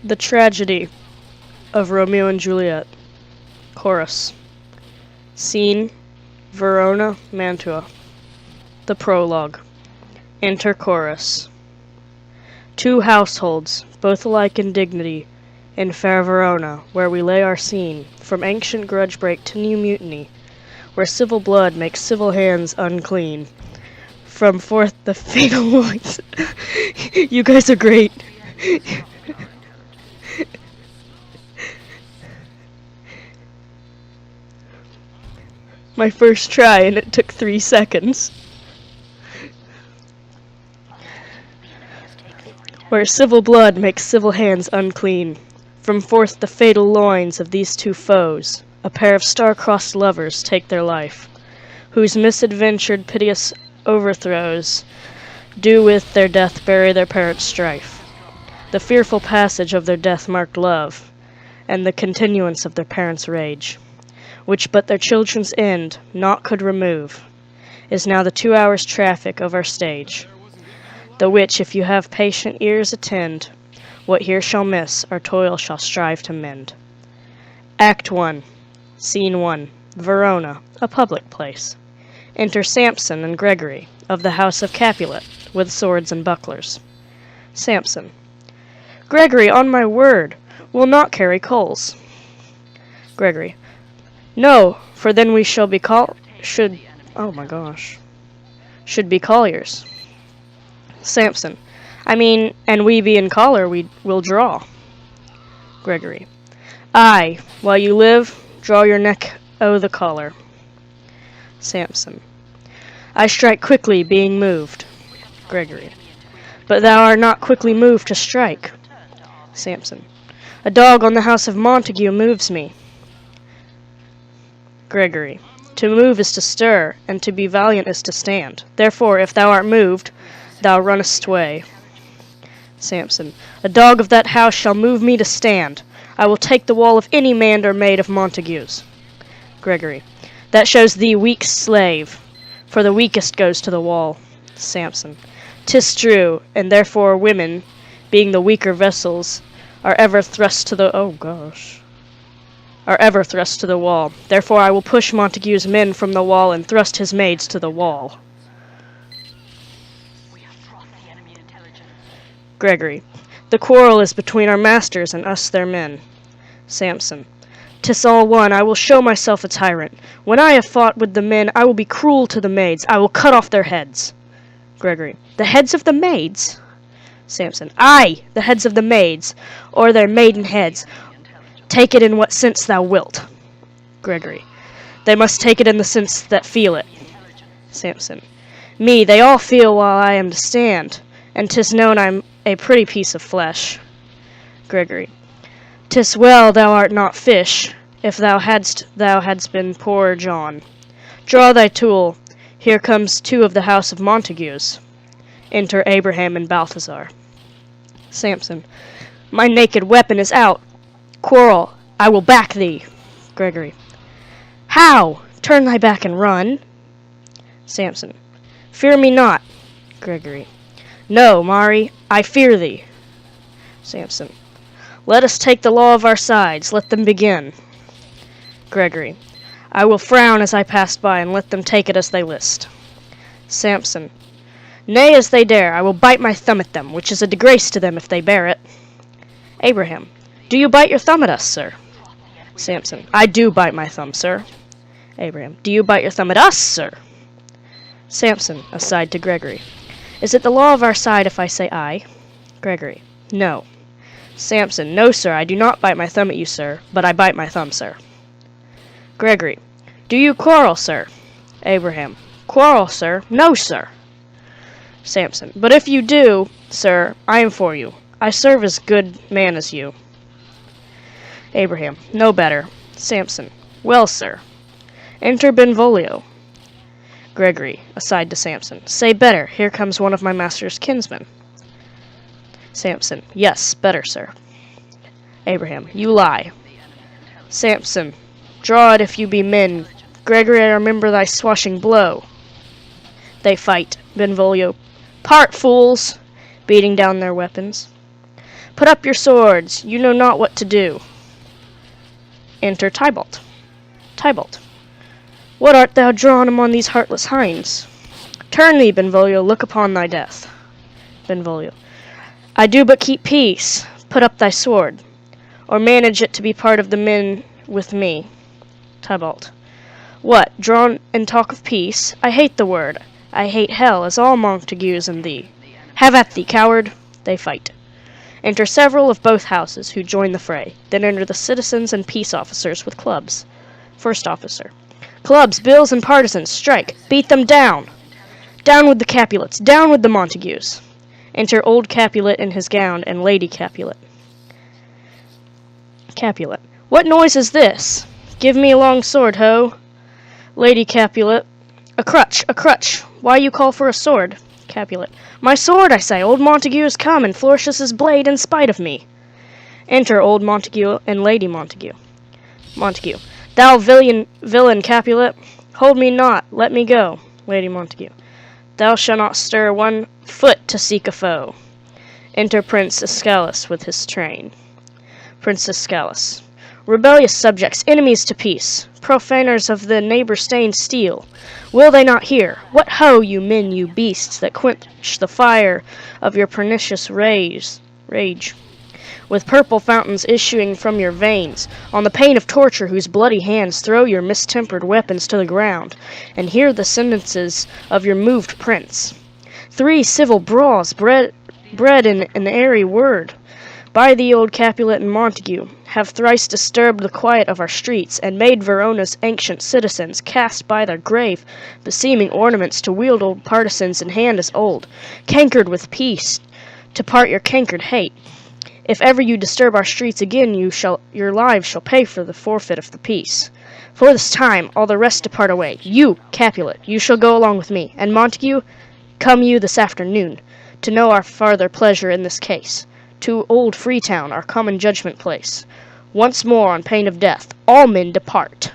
The Tragedy of Romeo and Juliet. Chorus. Scene, Verona, Mantua. The Prologue. Enter chorus. Two households, both alike in dignity, in fair Verona, where we lay our scene, from ancient grudge break to new mutiny, where civil blood makes civil hands unclean. From forth the fatal loins. You guys are great. My first try, and it took 3 seconds. Where civil blood makes civil hands unclean, from forth the fatal loins of these two foes, a pair of star-crossed lovers take their life, whose misadventured piteous overthrows do with their death bury their parents' strife, the fearful passage of their death-marked love, and the continuance of their parents' rage, which but their children's end naught could remove, is now the 2 hours' traffic of our stage, the which, if you have patient ears attend, what here shall miss, our toil shall strive to mend. Act 1. Scene 1. Verona, a public place. Enter Samson and Gregory, of the house of Capulet, with swords and bucklers. Samson. Gregory, on my word, will not carry coals. Gregory. No, for then we shall be should be colliers. Samson. I mean, and we being collar, we will draw. Gregory. Aye, while you live, draw your neck o' the collar. Samson. I strike quickly, being moved. Gregory. But thou art not quickly moved to strike. Samson. A dog on the house of Montague moves me. Gregory. To move is to stir, and to be valiant is to stand. Therefore, if thou art moved, thou runnest away. Samson. A dog of that house shall move me to stand. I will take the wall of any man or maid of Montague's. Gregory. That shows thee weak slave, for the weakest goes to the wall. Samson. 'Tis true, and therefore women, being the weaker vessels, are ever thrust to the wall. Therefore I will push Montague's men from the wall and thrust his maids to the wall. Gregory. The quarrel is between our masters and us their men. Samson. 'Tis all one. I will show myself a tyrant. When I have fought with the men, I will be cruel to the maids. I will cut off their heads. Gregory. The heads of the maids? Samson. Aye, the heads of the maids, or their maiden heads. Take it in what sense thou wilt. Gregory. They must take it in the sense that feel it. Samson. Me, they all feel while I am to stand, and 'tis known I'm a pretty piece of flesh. Gregory. 'Tis well thou art not fish. If thou hadst been poor John. Draw thy tool. Here comes 2 of the house of Montagues. Enter Abraham and Balthazar. Samson. My naked weapon is out. Quarrel, I will back thee. Gregory. How? Turn thy back and run. Samson. Fear me not. Gregory. No, Mari, I fear thee. Samson. Let us take the law of our sides. Let them begin. Gregory. I will frown as I pass by, and let them take it as they list. Samson. Nay, as they dare. I will bite my thumb at them, which is a disgrace to them if they bear it. Abraham. Do you bite your thumb at us, sir? Samson. I do bite my thumb, sir. Abraham. Do you bite your thumb at us, sir? Samson, aside to Gregory. Is it the law of our side if I say aye? Gregory. No. Samson. No, sir, I do not bite my thumb at you, sir, but I bite my thumb, sir. Gregory. Do you quarrel, sir? Abraham. Quarrel, sir? No, sir. Samson. But if you do, sir, I am for you. I serve as good man as you. Abraham. No better. Samson. Well, sir. Enter Benvolio. Gregory, aside to Samson. Say better. Here comes one of my master's kinsmen. Samson. Yes, better, sir. Abraham. You lie. Samson. Draw it if you be men. Gregory, I remember thy swashing blow. They fight. Benvolio. Part, fools! Beating down their weapons. Put up your swords, you know not what to do. Enter Tybalt. Tybalt. What art thou drawn among these heartless hinds? Turn thee, Benvolio, look upon thy death. Benvolio. I do but keep peace. Put up thy sword, or manage it to be part of the men with me. Tybalt. What, drawn and talk of peace? I hate the word. I hate hell, as all Montagues and thee. Have at thee, coward! They fight. Enter several of both houses, who join the fray. Then enter the citizens and peace officers with clubs. First officer. Clubs, bills, and partisans, strike! Beat them down! Down with the Capulets! Down with the Montagues! Enter old Capulet in his gown, and Lady Capulet. Capulet. What noise is this? Give me a long sword, ho! Lady Capulet. A crutch, a crutch! Why you call for a sword? Capulet. My sword, I say! Old Montague is come, and flourishes his blade in spite of me. Enter old Montague and Lady Montague. Montague. Thou villain Capulet, hold me not, let me go. Lady Montague. Thou shalt not stir 1 foot to seek a foe. Enter Prince Escalus with his train. Prince Escalus. Rebellious subjects, enemies to peace, profaners of the neighbor-stained steel, will they not hear? What ho, you men, you beasts, that quench the fire of your pernicious rage, with purple fountains issuing from your veins, on the pain of torture, whose bloody hands throw your mistempered weapons to the ground, and hear the sentences of your moved prince. 3 civil brawls, bred in an airy word, by the old Capulet and Montague, have thrice disturbed the quiet of our streets, and made Verona's ancient citizens cast by their grave beseeming ornaments to wield old partisans in hand as old, cankered with peace, to part your cankered hate. If ever you disturb our streets again, your lives shall pay for the forfeit of the peace. For this time, all the rest depart away. You, Capulet, you shall go along with me, and Montague, come you this afternoon, to know our farther pleasure in this case. To old Freetown, our common judgment place. Once more, on pain of death, all men depart.